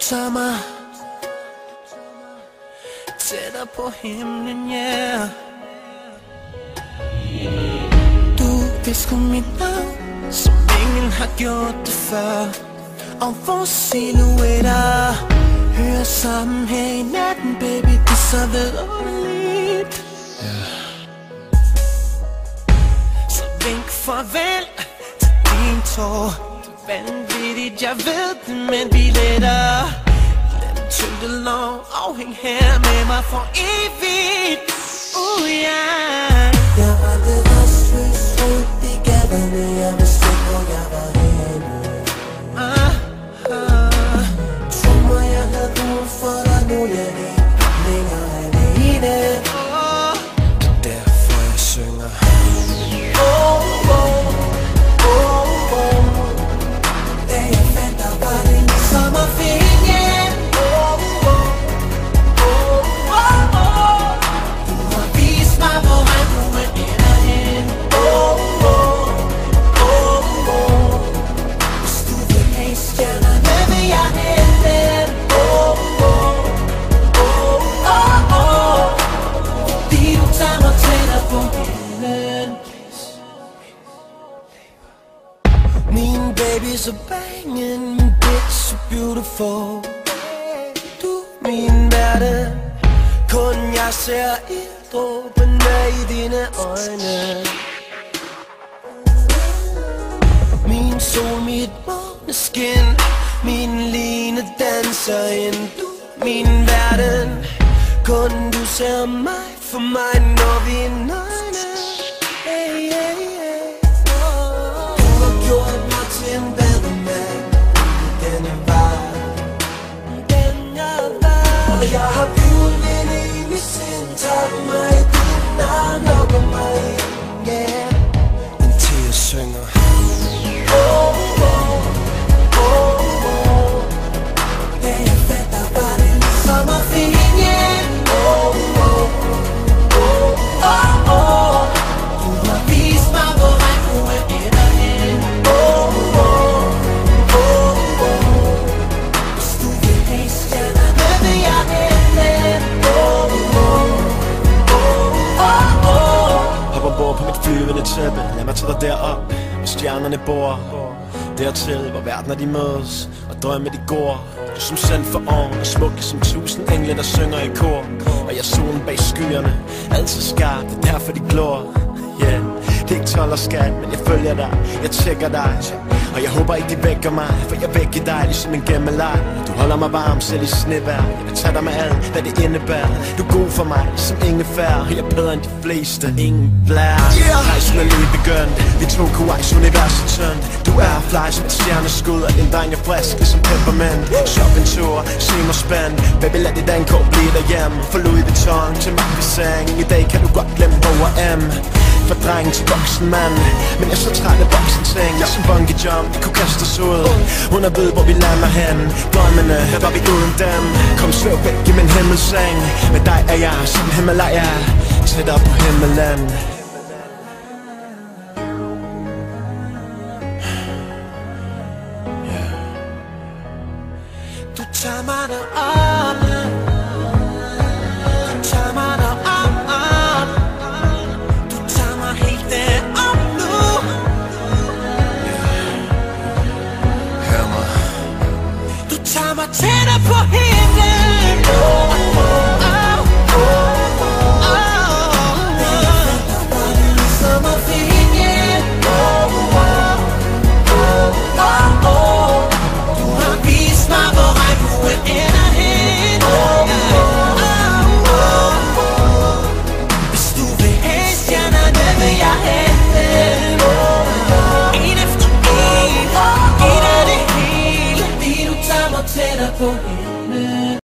tager mig tættere på himlen, yeah. Du visker mit navn, som ingen har gjort det før. Og vores silhuetter hører sammen her i natten, baby, det er så vidunderligt. Så vink farvel til din tår. Det er vanvittigt, jeg ved det, men vi letter. Lad den tyngdelov afhæng her med mig for evigt. Yeah. Jeg har aldrig restløs rundt i gaderne. Jeg vidste ikke, hvor jeg var henne. Tro mig, jeg havde brug for dig nu. Jeg er ikke længere alene. Det er derfor jeg synger. Da jeg fandt dig, var det en sommerferie. Du har vist mig, hvor regnbuen ender hen. Hvis du vil have stjernerne, vil jeg hente dem. Fordi du tager mig tættere på himlen. Min baby så bangin', min bitch så beautiful. Du min verden, kun jeg ser ilddråbene i dine øjne. Min sol, mit måneskin, min line danser ind. Du min verden, kun du ser mig for mig, når vi er nøgne. Hey, hey, hey. Du har gjort mig til en bedre mand i denne verden. Og jeg har bygget ind i mit sind. Tak mig i din arm, lukker mig ind, yeah. Indtil jeg synger. Da jeg fandt dig, var det en sommerferie. Du har vist mig, hvor regnbuen ender hen. Hvis du vil have stjernerne, vil jeg hente dem. Hop ombord på mit flyvende tæppe. Lad mig tage dig derop, hvor stjernerne bor. Dertil, hvor verdener de mødes, og drømme de går. Du som sendt for oven, og smukke som 1000 engle, der synger i kor. Og jeg solen bag skyerne, altid skarp, det er derfor de glor. Yeah, det er ikke 12 og skat, men jeg følger dig, jeg tjekker dig. Og jeg håber ikke de vækker mig, for jeg vækker dig ligesom en gemmeleg. Du holder mig varm selv i snevejr, jeg vil tage dig med alt, hvad det indebærer. Du er god for mig, som ingefær, og jeg er bedre end de fleste. Ingen blær, rejsen er lige begyndt. Vi tog Kuwais universet tyndt. Du er fly som et stjerneskud, og din dreng er frisk ligesom peppermint. Shoppingtur, se mig spændt. Baby, lad dit dankort blive derhjemme. Fra Louis Vuitton til Marquisang. I dag kan du godt glemme H&M. Fra dreng til voksen mand, men jeg er så træt af voksen ting. Jeg som bungee jump, vi kunne kaste os ud. Hun er ved, hvor vi lander hen. Drømmene, hvad var vi uden dem? Kom svæv væk i min himmelseng. Med dig er jeg som Himalaya, tættere på himmelen. Du tager mig derop. Du tager mig derop. Du tager mig helt derop nu. Hør mig. Du tager mig tættere på himlen. Sommerferie. Du har vist mig, hvor regnbuen ender hen. Hvis du vil have stjernerne, vil jeg hente dem. En efter en, giv dig det hele. Fordi du tager mig tættere på himlen.